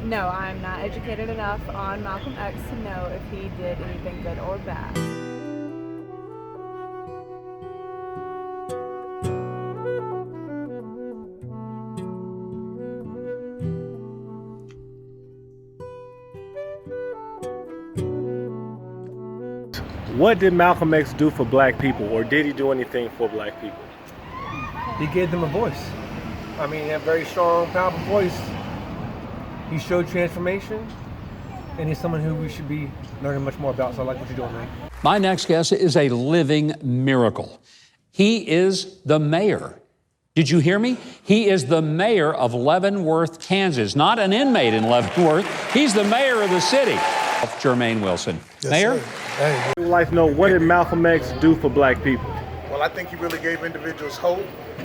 No, I'm not educated enough on Malcolm X to know if he did anything good or bad. What did Malcolm X do for black people, or did he do anything for black people? He gave them a voice. I mean, a very strong, powerful voice. He showed transformation, and he's someone who we should be learning much more about. So I like what you're doing, man. My next guest is a living miracle. He is the mayor. Did you hear me? He is the mayor of Leavenworth, Kansas. Not an inmate in Leavenworth. He's the mayor of the city. Jermaine Wilson. Yes, Mayor? Hey. I would like to know, what did Malcolm X do for black people? Well, I think he really gave individuals hope. He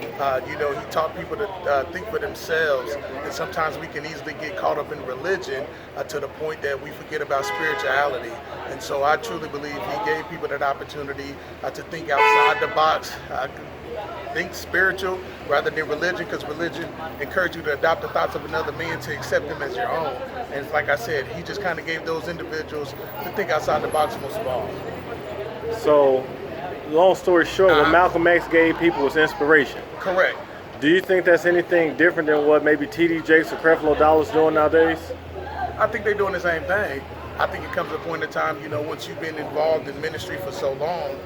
taught people to think for themselves, and sometimes we can easily get caught up in religion to the point that we forget about spirituality. And so I truly believe he gave people that opportunity to think outside the box, think spiritual rather than religion, because religion encourages you to adopt the thoughts of another man to accept them as your own. And like I said, he just kind of gave those individuals to think outside the box most of all. So, long story short, what Malcolm X gave people was inspiration. Correct. Do you think that's anything different than what maybe T.D. Jakes or Creflo Dollar's doing nowadays? I think they're doing the same thing. I think it comes to a point in time, once you've been involved in ministry for so long,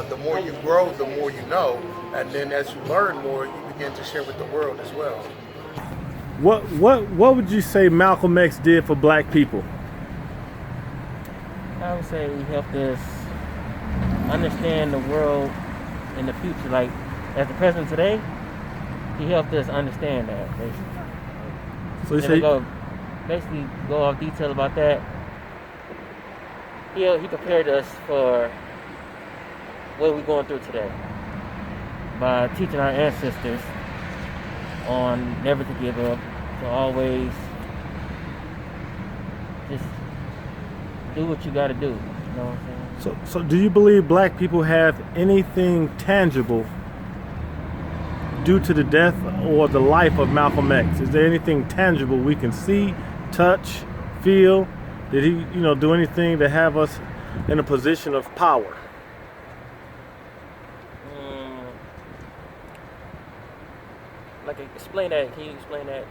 the more you grow, the more you know. And then as you learn more, you begin to share with the world as well. What would you say Malcolm X did for black people? I would say he helped us understand the world in the future. Like, as the president today, he helped us understand that, basically. So you say basically go off detail about that. He prepared us for what we're going through today by teaching our ancestors on never to give up, to always just do what you got to do. You know what I'm saying? So do you believe black people have anything tangible due to the death or the life of Malcolm X? Is there anything tangible we can see, touch, feel? Did he, do anything to have us in a position of power? Explain that. Can you explain that?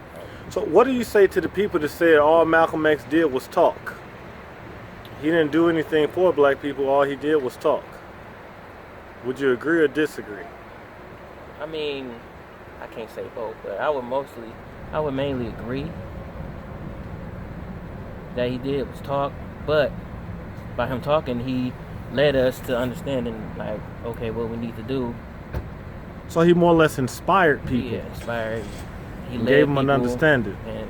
So what do you say to the people that said all Malcolm X did was talk? He didn't do anything for black people, all he did was talk. Would you agree or disagree? I mean, I can't say both, but I would mainly agree that he did was talk, but by him talking, he led us to understanding, like, okay, what we need to do. So he more or less inspired people. Yeah, inspired. He gave them an understanding. And,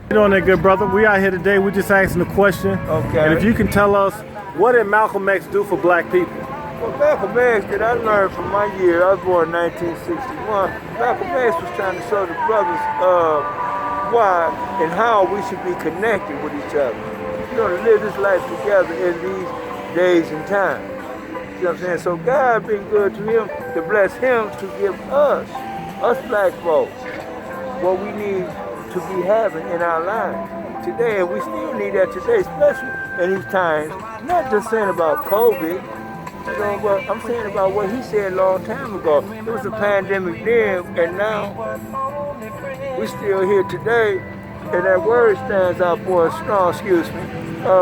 you doing that, good brother? We out here today. We just asking a question. Okay. And if you can tell us, what did Malcolm X do for black people? Well, Malcolm X, that I learned from my year, I was born in 1961. Malcolm X was trying to show the brothers why and how we should be connected with each other. To live this life together in these days and times. You know what I'm saying? So God been good to him, to bless him, to give us black folks, what we need to be having in our lives today. And we still need that today, especially in these times. Not just saying about COVID, but I'm saying about what he said a long time ago. It was a pandemic then, and now we're still here today. And that word stands out for us strong,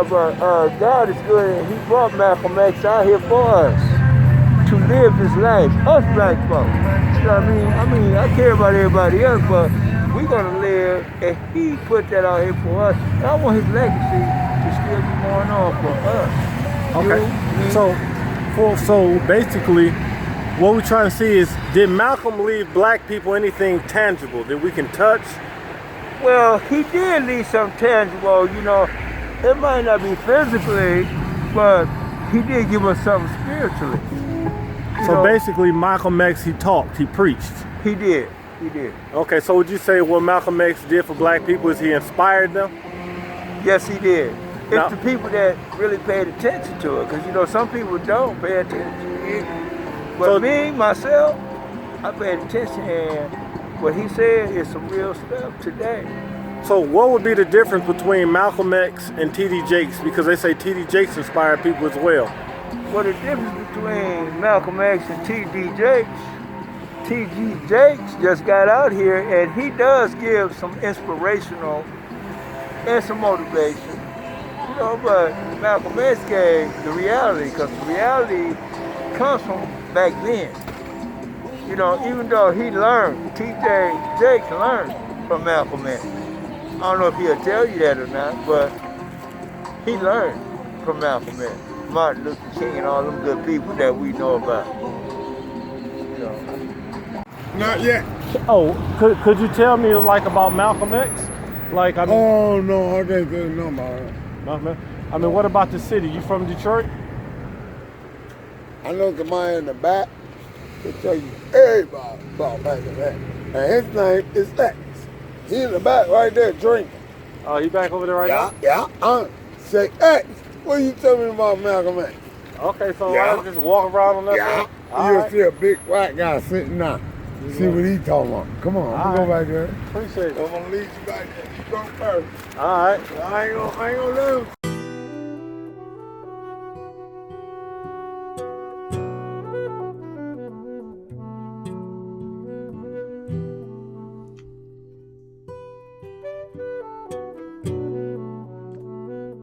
but God is good, and he brought Malcolm X out here for us to live this life, us black folks. You know what I mean? I care about everybody else, but we're gonna live, and he put that out here for us. And I want his legacy to still be going on for us. Okay, so basically, what we're trying to see is, did Malcolm leave black people anything tangible that we can touch? Well, he did leave some tangible, it might not be physically, but he did give us something spiritually. So basically, Malcolm X, he talked, he preached. He did. Okay, so would you say what Malcolm X did for black people is he inspired them? Yes, he did. Now, It's the people that really paid attention to it, because some people don't pay attention. But me, myself, I paid attention, and what he said is some real stuff today. So what would be the difference between Malcolm X and T.D. Jakes? Because they say T.D. Jakes inspired people as well. Well, the difference between Malcolm X and T.D. Jakes, T.D. Jakes just got out here and he does give some inspirational and some motivation. You know, but Malcolm X gave the reality, because the reality comes from back then. You know, even though he learned, T.D. Jakes learned from Malcolm X. I don't know if he'll tell you that or not, but he learned from Malcolm X, Martin Luther King, and all them good people that we know about. You know. Not yet. Oh, could you tell me like about Malcolm X? Like, I mean, Oh no, I can't tell you nothing about it. Malcolm X. I mean, what about the city? You from Detroit? I know somebody in the back to tell you everybody about Malcolm X. And his name is X. He in the back right there drinking. Oh, he back over there right now? Yeah. Say X. What are you telling me about Malcolm X? Okay, so Yeah. I just walk around on that Yeah. side? All You'll right. see a big white guy sitting down. See what he talking about. Come on, All go right. back there. Appreciate it. I'm gonna lead you back there. You go first. All right. I ain't gonna let him